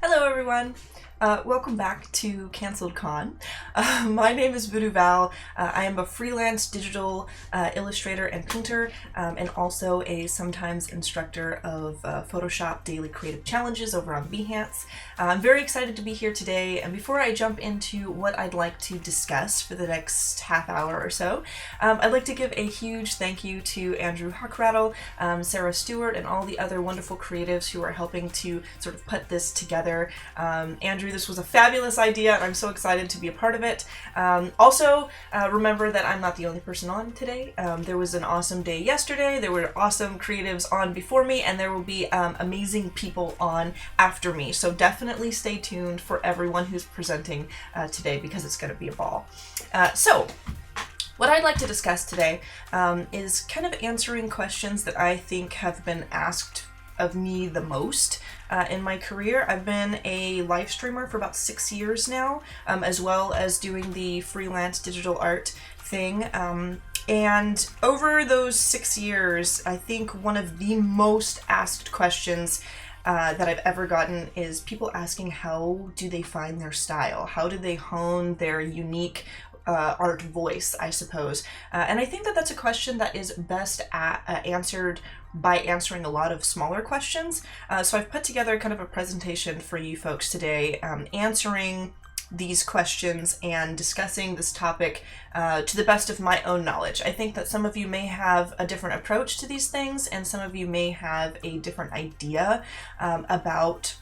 Hello everyone! Welcome back to CanceledCon. My name is Voodoo Val. I am a freelance digital illustrator and painter, and also a sometimes instructor of Photoshop daily creative challenges over on Behance. I'm very excited to be here today, and before I jump into what I'd like to discuss for the next half hour or so, I'd like to give a huge thank you to Andrew Huckrattle, Sarah Stewart, and all the other wonderful creatives who are helping to sort of put this together. Andrew, this was a fabulous idea, and I'm so excited to be a part of it. Also, remember that I'm not the only person on today. There was an awesome day yesterday, there were awesome creatives on before me, and there will be amazing people on after me. So definitely stay tuned for everyone who's presenting today, because it's going to be a ball. So what I'd like to discuss today is kind of answering questions that I think have been asked of me the most in my career. I've been a live streamer for about 6 years now, as well as doing the freelance digital art thing. And over those 6 years, I think one of the most asked questions that I've ever gotten is people asking, how do they find their style? How do they hone their unique art voice, I suppose? And I think that that's a question that is best answered by answering a lot of smaller questions. So I've put together kind of a presentation for you folks today, answering these questions and discussing this topic to the best of my own knowledge. I think that some of you may have a different approach to these things, and some of you may have a different idea about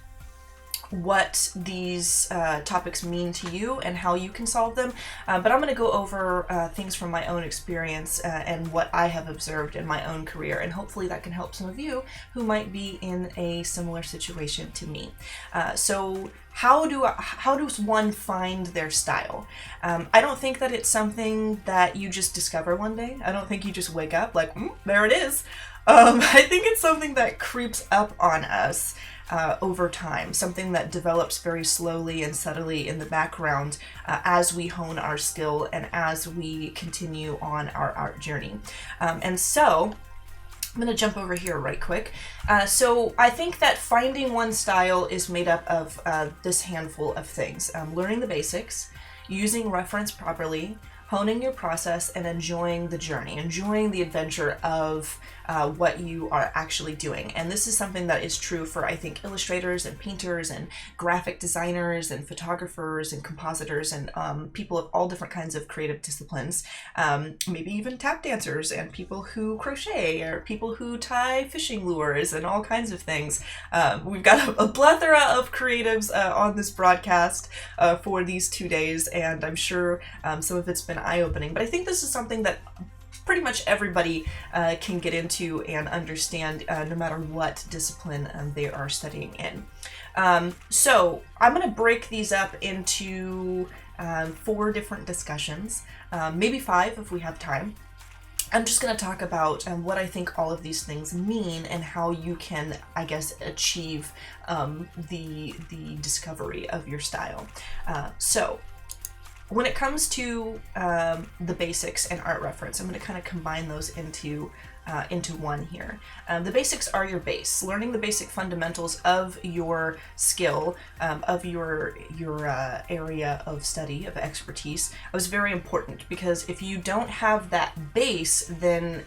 what these topics mean to you and how you can solve them. But I'm going to go over things from my own experience and what I have observed in my own career, and hopefully that can help some of you who might be in a similar situation to me. So how does one find their style? I don't think that it's something that you just discover one day. I don't think you just wake up like, there it is. I think it's something that creeps up on us over time, something that develops very slowly and subtly in the background as we hone our skill and as we continue on our art journey. And so I'm going to jump over here right quick. So I think that finding one style is made up of this handful of things. Learning the basics, using reference properly, honing your process, and enjoying the journey, enjoying the adventure of what you are actually doing. And this is something that is true for, I think, illustrators and painters and graphic designers and photographers and compositors and people of all different kinds of creative disciplines, maybe even tap dancers and people who crochet or people who tie fishing lures and all kinds of things. We've got a plethora of creatives on this broadcast for these 2 days, and I'm sure some of it's been eye-opening, but I think this is something that pretty much everybody can get into and understand, no matter what discipline they are studying in. So I'm going to break these up into 4 different discussions, maybe 5 if we have time. I'm just going to talk about what I think all of these things mean and how you can, I guess, achieve the discovery of your style. So when it comes to the basics and art reference, I'm going to kind of combine those into one here. The basics are your base. Learning the basic fundamentals of your skill, of your area of study, of expertise, was very important, because if you don't have that base, then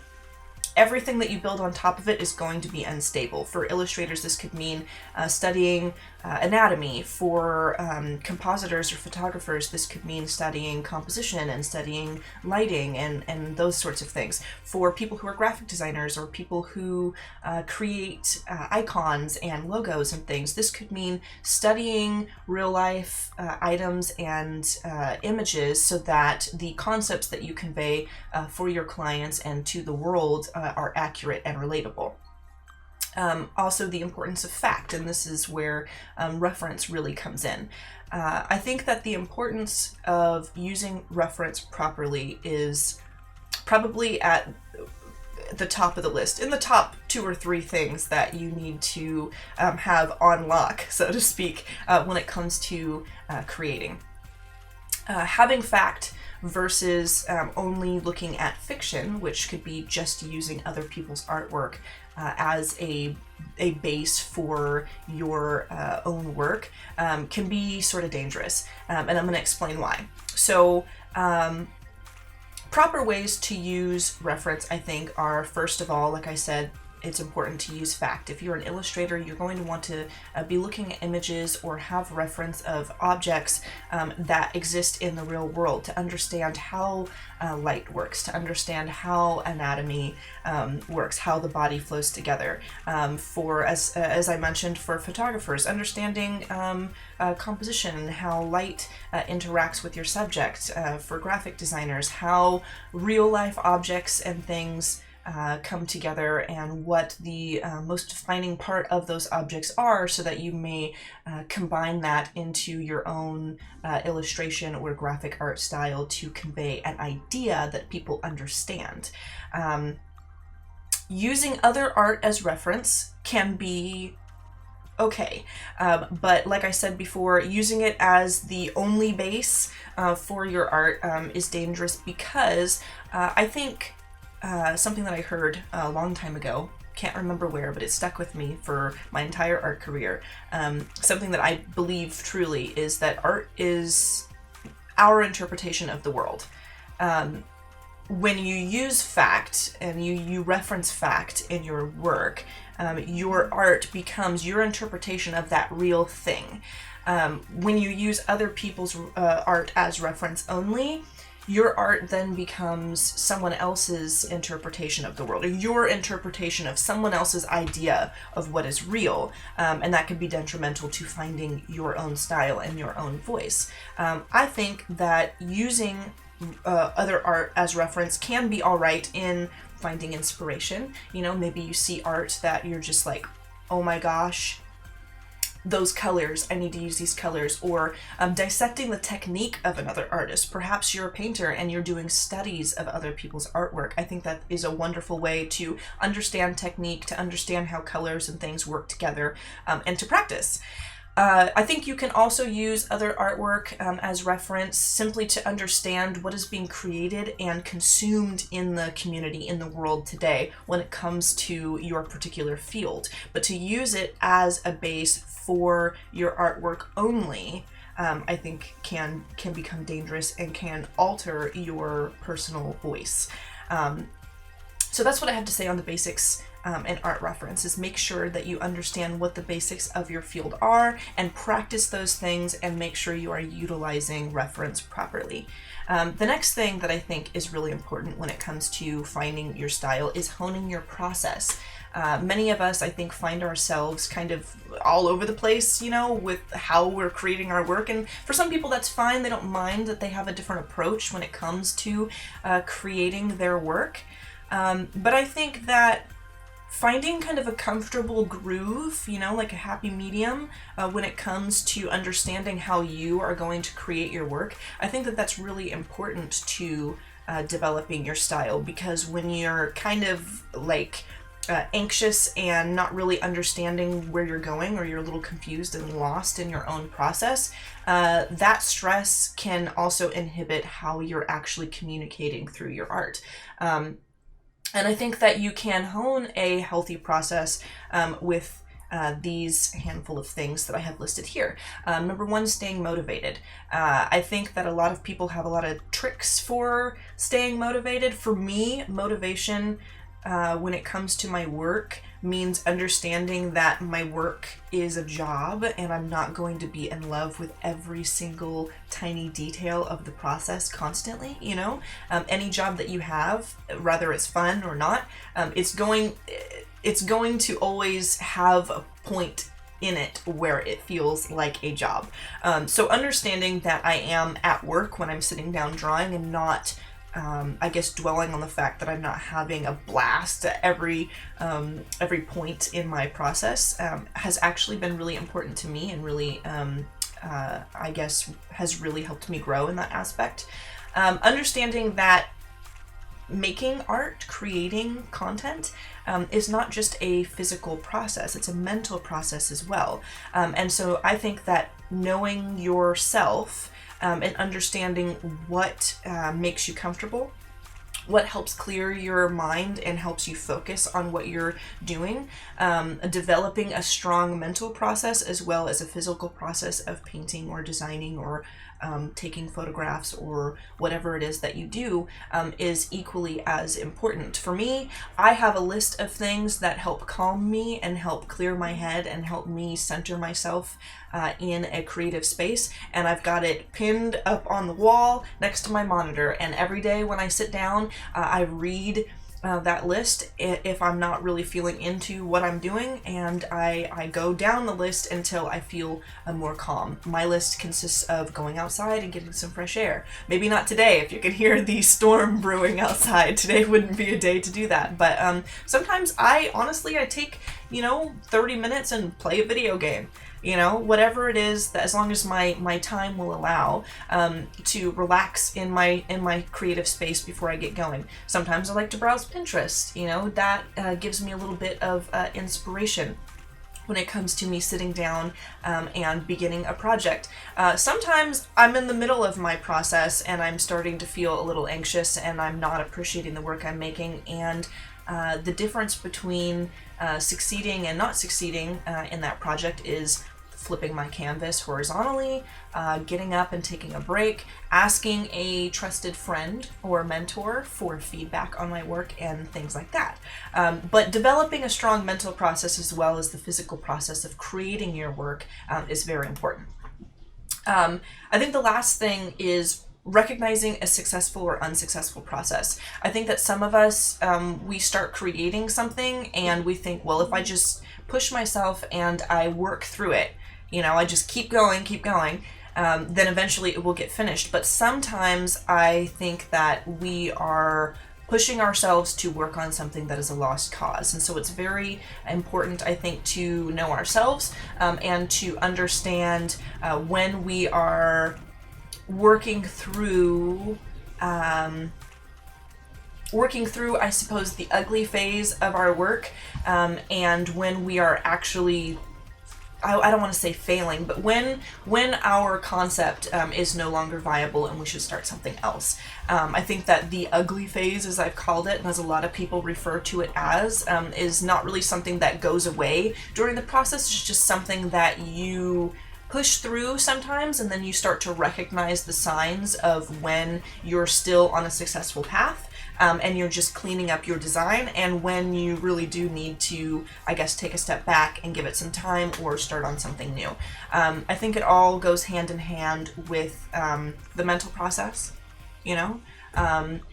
everything that you build on top of it is going to be unstable. For illustrators, this could mean studying anatomy. For compositors or photographers, this could mean studying composition and studying lighting and those sorts of things. For people who are graphic designers or people who create icons and logos and things, this could mean studying real life items and images so that the concepts that you convey for your clients and to the world are accurate and relatable. Also, the importance of fact, and this is where reference really comes in. I think that the importance of using reference properly is probably at the top of the list, in the top 2 or 3 things that you need to have on lock, so to speak, when it comes to creating. Having fact versus only looking at fiction, which could be just using other people's artwork as a base for your own work, can be sort of dangerous. And I'm going to explain why. So, proper ways to use reference, I think, are, first of all, like I said, it's important to use fact. If you're an illustrator, you're going to want to be looking at images or have reference of objects that exist in the real world to understand how light works, to understand how anatomy works, how the body flows together. For, as I mentioned, for photographers, understanding composition, how light interacts with your subject. For graphic designers, how real life objects and things come together and what the most defining part of those objects are, so that you may combine that into your own illustration or graphic art style to convey an idea that people understand. Using other art as reference can be okay, but like I said before, using it as the only base for your art is dangerous, because I think something that I heard a long time ago, can't remember where, but it stuck with me for my entire art career. Something that I believe truly is that art is our interpretation of the world. When you use fact and you reference fact in your work, your art becomes your interpretation of that real thing. When you use other people's art as reference only, your art then becomes someone else's interpretation of the world, or your interpretation of someone else's idea of what is real, and that can be detrimental to finding your own style and your own voice. I think that using other art as reference can be all right in finding inspiration. You know, maybe you see art that you're just like, oh my gosh, those colors, I need to use these colors, or dissecting the technique of another artist. Perhaps you're a painter and you're doing studies of other people's artwork. I think that is a wonderful way to understand technique, to understand how colors and things work together, and to practice. I think you can also use other artwork as reference simply to understand what is being created and consumed in the community, in the world today, when it comes to your particular field. But to use it as a base for your artwork only, I think can become dangerous and can alter your personal voice. So that's what I have to say on the basics and art reference, is make sure that you understand what the basics of your field are and practice those things and make sure you are utilizing reference properly. The next thing that I think is really important when it comes to finding your style is honing your process. Many of us, I think, find ourselves kind of all over the place, you know, with how we're creating our work. And for some people, that's fine. They don't mind that they have a different approach when it comes to creating their work. But I think that finding kind of a comfortable groove, you know, like a happy medium when it comes to understanding how you are going to create your work, I think that that's really important to developing your style. Because when you're kind of like anxious and not really understanding where you're going, or you're a little confused and lost in your own process, that stress can also inhibit how you're actually communicating through your art. And I think that you can hone a healthy process with these handful of things that I have listed here. Number one, staying motivated. I think that a lot of people have a lot of tricks for staying motivated. For me, motivation when it comes to my work means understanding that my work is a job and I'm not going to be in love with every single tiny detail of the process constantly, you know? Any job that you have, whether it's fun or not, it's going to always have a point in it where it feels like a job. So understanding that I am at work when I'm sitting down drawing and not I guess dwelling on the fact that I'm not having a blast at every point in my process has actually been really important to me, and really, I guess, has really helped me grow in that aspect. Understanding that making art, creating content, is not just a physical process, it's a mental process as well. And so I think that knowing yourself and understanding what makes you comfortable, what helps clear your mind and helps you focus on what you're doing, developing a strong mental process as well as a physical process of painting or designing or taking photographs or whatever it is that you do is equally as important. For me, I have a list of things that help calm me and help clear my head and help me center myself in a creative space, and I've got it pinned up on the wall next to my monitor, and every day when I sit down, I read that list if I'm not really feeling into what I'm doing, and I go down the list until I feel more calm. My list consists of going outside and getting some fresh air. Maybe not today, if you can hear the storm brewing outside. Today wouldn't be a day to do that, but sometimes I take 30 minutes and play a video game. Whatever it is, that as long as my time will allow, to relax in my creative space before I get going. Sometimes I like to browse Pinterest. That gives me a little bit of inspiration when it comes to me sitting down and beginning a project. Sometimes I'm in the middle of my process and I'm starting to feel a little anxious and I'm not appreciating the work I'm making, and the difference between succeeding and not succeeding in that project is flipping my canvas horizontally, getting up and taking a break, asking a trusted friend or mentor for feedback on my work, and things like that. But developing a strong mental process as well as the physical process of creating your work is very important. I think the last thing is recognizing a successful or unsuccessful process. I think that some of us, we start creating something and we think, well, if I just push myself and I work through it, I just keep going, then eventually it will get finished. But sometimes I think that we are pushing ourselves to work on something that is a lost cause. And so it's very important, I think, to know ourselves and to understand when we are working through, I suppose, the ugly phase of our work, and when we are actually, I don't want to say failing, but when our concept is no longer viable and we should start something else. I think that the ugly phase, as I've called it, and as a lot of people refer to it as, is not really something that goes away during the process. It's just something that you push through sometimes, and then you start to recognize the signs of when you're still on a successful path, and you're just cleaning up your design, and when you really do need to, I guess, take a step back and give it some time or start on something new. I think it all goes hand in hand with the mental process,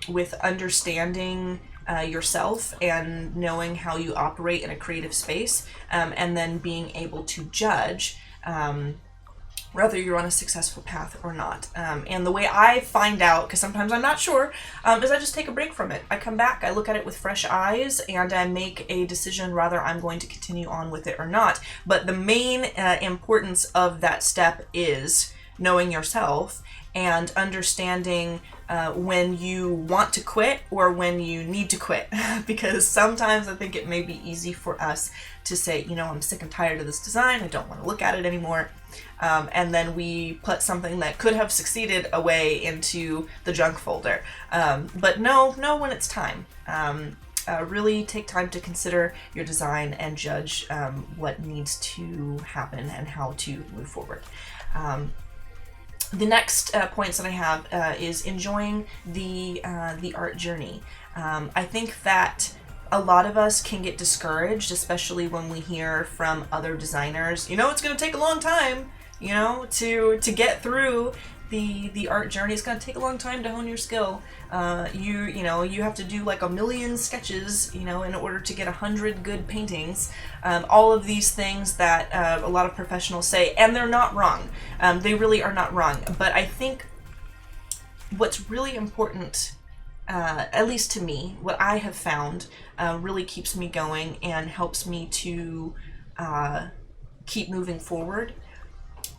with understanding yourself and knowing how you operate in a creative space, and then being able to judge whether you're on a successful path or not. And the way I find out, because sometimes I'm not sure, is I just take a break from it. I come back, I look at it with fresh eyes, and I make a decision whether I'm going to continue on with it or not. But the main importance of that step is knowing yourself and understanding when you want to quit or when you need to quit. Because sometimes I think it may be easy for us to say, I'm sick and tired of this design, I don't want to look at it anymore. And then we put something that could have succeeded away into the junk folder. But know when it's time. Really take time to consider your design and judge what needs to happen and how to move forward. The next points that I have is enjoying the art journey. I think that a lot of us can get discouraged, especially when we hear from other designers, it's going to take a long time, to get through the art journey. It's going to take a long time to hone your skill. You have to do like 1 million sketches, in order to get 100 good paintings. All of these things that a lot of professionals say, and they're not wrong. They really are not wrong. But I think what's really important, at least to me, what I have found really keeps me going and helps me to keep moving forward,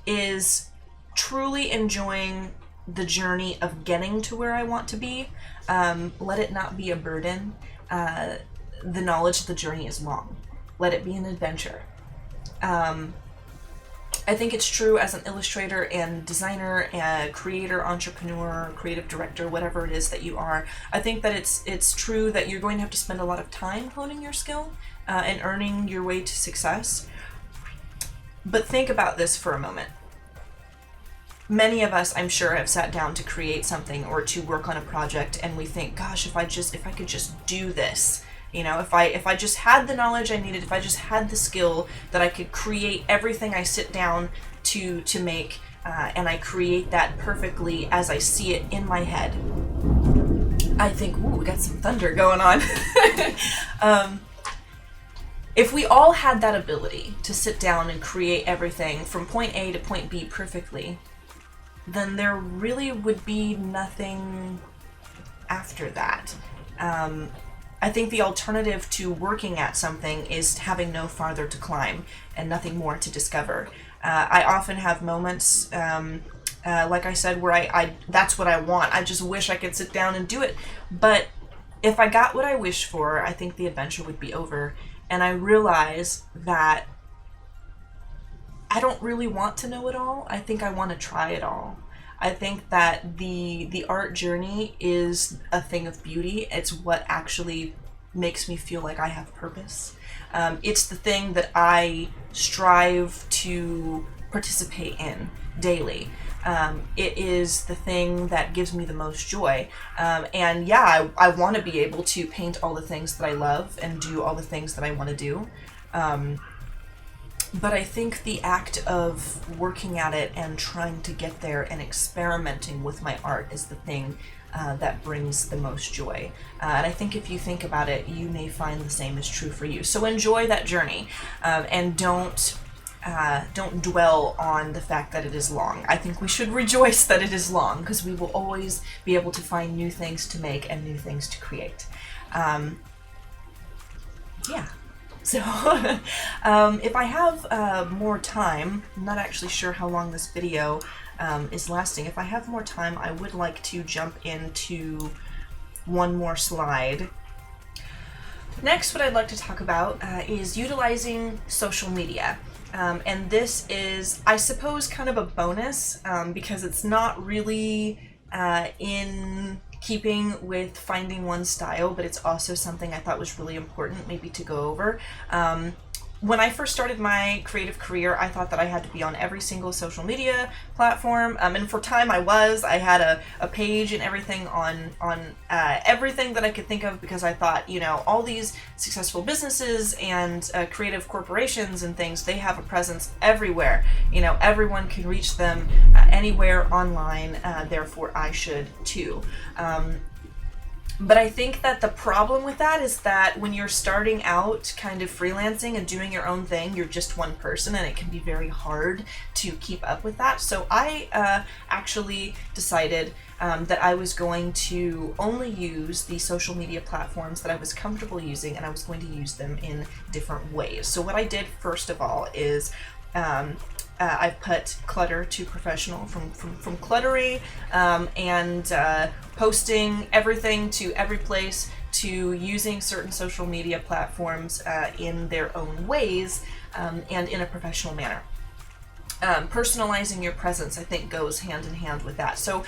is truly enjoying the journey of getting to where I want to be. Let it not be a burden. The knowledge that the journey is long. Let it be an adventure. I think it's true as an illustrator and designer and creator, entrepreneur, creative director, whatever it is that you are. I think that it's true that you're going to have to spend a lot of time honing your skill and earning your way to success. But think about this for a moment. Many of us, I'm sure, have sat down to create something or to work on a project, and we think, gosh, if I could just do this. You know, if I just had the knowledge I needed, if I just had the skill, that I could create everything I sit down to make, and I create that perfectly as I see it in my head. I think, ooh, we got some thunder going on. If we all had that ability to sit down and create everything from point A to point B perfectly, then there really would be nothing after that. I think the alternative to working at something is having no farther to climb and nothing more to discover. I often have moments, like I said, where I that's what I want. I just wish I could sit down and do it. But if I got what I wish for, I think the adventure would be over. And I realize that I don't really want to know it all. I think I want to try it all. I think that the art journey is a thing of beauty. It's what actually makes me feel like I have purpose. It's the thing that I strive to participate in daily. It is the thing that gives me the most joy. And yeah, I want to be able to paint all the things that I love and do all the things that I want to do. But I think the act of working at it and trying to get there and experimenting with my art is the thing that brings the most joy. And I think if you think about it, you may find the same is true for you. So enjoy that journey, and don't dwell on the fact that it is long. I think we should rejoice that it is long, because we will always be able to find new things to make and new things to create. Yeah. So, if I have more time, I'm not actually sure how long this video is lasting. If I have more time, I would like to jump into one more slide. Next, what I'd like to talk about is utilizing social media. And this is, I suppose, kind of a bonus because it's not really in keeping with finding one style, but it's also something I thought was really important maybe to go over. When I first started my creative career, I thought that I had to be on every single social media platform, and for time I had a page and everything on everything that I could think of, because I thought, you know, all these successful businesses and creative corporations and things, they have a presence everywhere. You know, everyone can reach them anywhere online, therefore I should too. But I think that the problem with that is that when you're starting out kind of freelancing and doing your own thing, you're just one person, and it can be very hard to keep up with that. So I actually decided that I was going to only use the social media platforms that I was comfortable using, and I was going to use them in different ways. So what I did first of all is I put clutter to professional, from cluttery and posting everything to every place, to using certain social media platforms in their own ways and in a professional manner. Personalizing your presence, I think, goes hand in hand with that. So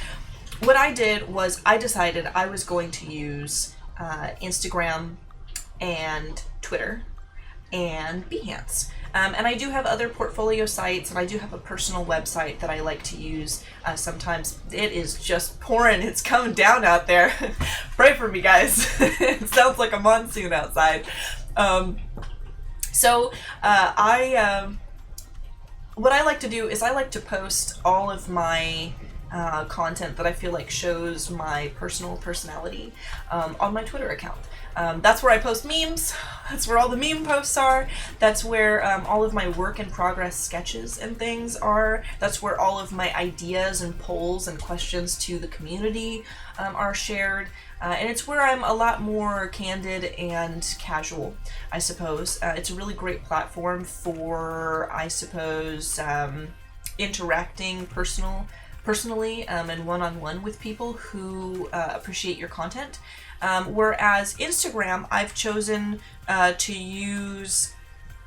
what I did was I decided I was going to use Instagram and Twitter and Behance. And I do have other portfolio sites, and I do have a personal website that I like to use sometimes. It is just pouring. It's coming down out there. Pray for me, guys. It sounds like a monsoon outside. What I like to do is I like to post all of my content that I feel like shows my personal personality on my Twitter account. That's where I post memes. That's where all the meme posts are. That's where all of my work in progress sketches and things are. That's where all of my ideas and polls and questions to the community are shared. And it's where I'm a lot more candid and casual, I suppose. It's a really great platform for, I suppose, interacting personally and one-on-one with people who appreciate your content. Whereas Instagram, I've chosen to use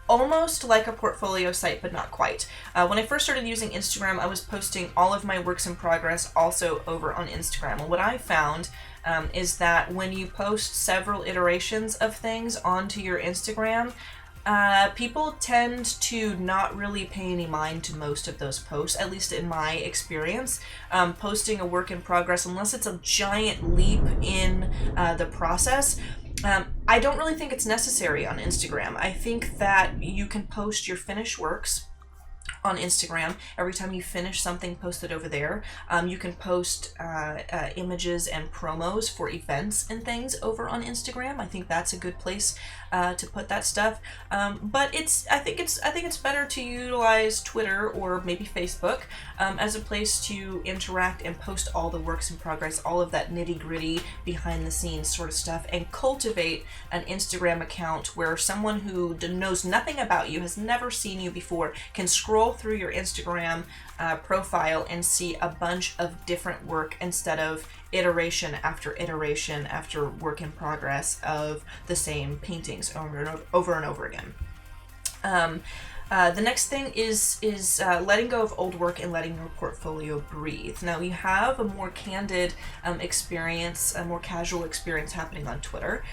almost like a portfolio site, but not quite. When I first started using Instagram, I was posting all of my works in progress also over on Instagram. And what I found is that when you post several iterations of things onto your Instagram, people tend to not really pay any mind to most of those posts, at least in my experience. Posting a work in progress, unless it's a giant leap in the process, I don't really think it's necessary on Instagram. I think that you can post your finished works on Instagram. Every time you finish something, post it over there. You can post images and promos for events and things over on Instagram. I think that's a good place to put that stuff. But I think it's better to utilize Twitter or maybe Facebook as a place to interact and post all the works in progress, all of that nitty-gritty behind the scenes sort of stuff, and cultivate an Instagram account where someone who knows nothing about you, has never seen you before, can scroll through your Instagram profile and see a bunch of different work instead of iteration after work in progress of the same paintings over and over again. The next thing is letting go of old work and letting your portfolio breathe. Now, you have a more candid experience, a more casual experience happening on Twitter.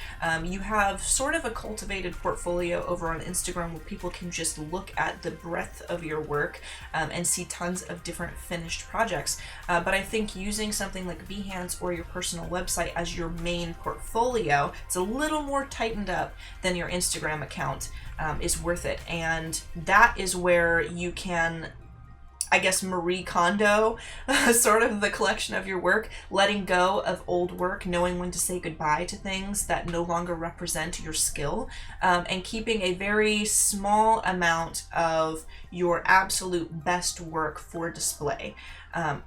You have sort of a cultivated portfolio over on Instagram where people can just look at the breadth of your work and see tons of different finished projects. But I think using something like Behance or your personal website as your main portfolio, it's a little more tightened up than your Instagram account. Is worth it. And that is where you can, I guess, Marie Kondo sort of the collection of your work, letting go of old work, knowing when to say goodbye to things that no longer represent your skill, and keeping a very small amount of your absolute best work for display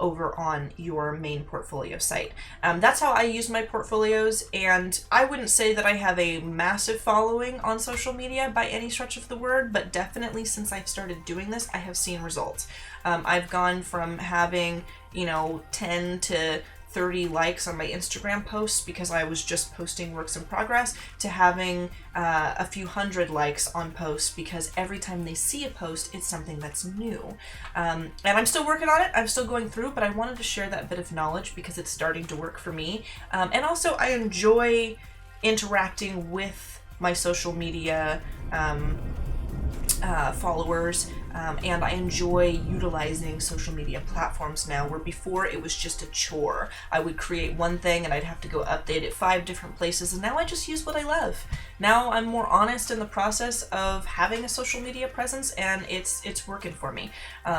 over on your main portfolio site. That's how I use my portfolios, and I wouldn't say that I have a massive following on social media by any stretch of the word, but definitely since I've started doing this, I have seen results. I've gone from having, 10 to 30 likes on my Instagram posts because I was just posting works in progress, to having a few hundred likes on posts because every time they see a post, it's something that's new. And I'm still working on it. I'm still going through, but I wanted to share that bit of knowledge because it's starting to work for me. And also, I enjoy interacting with my social media followers. And I enjoy utilizing social media platforms now, where before it was just a chore. I would create one thing and I'd have to go update it 5 different places, and now I just use what I love. Now I'm more honest in the process of having a social media presence, and it's working for me.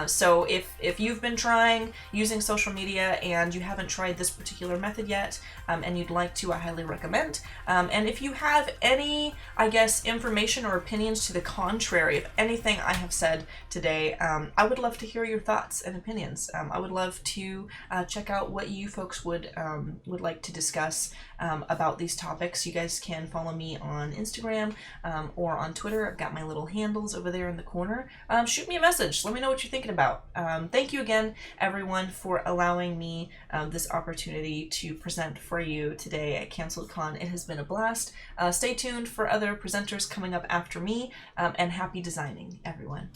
So if you've been trying using social media and you haven't tried this particular method yet, and you'd like to, I highly recommend. And if you have any, I guess, information or opinions to the contrary of anything I have said today, I would love to hear your thoughts and opinions. I would love to check out what you folks would like to discuss about these topics. You guys can follow me on Instagram or on Twitter. I've got my little handles over there in the corner. Shoot me a message. Let me know what you're thinking about. Thank you again, everyone, for allowing me this opportunity to present for you today at CanceledCon. It has been a blast. Stay tuned for other presenters coming up after me, and happy designing, everyone.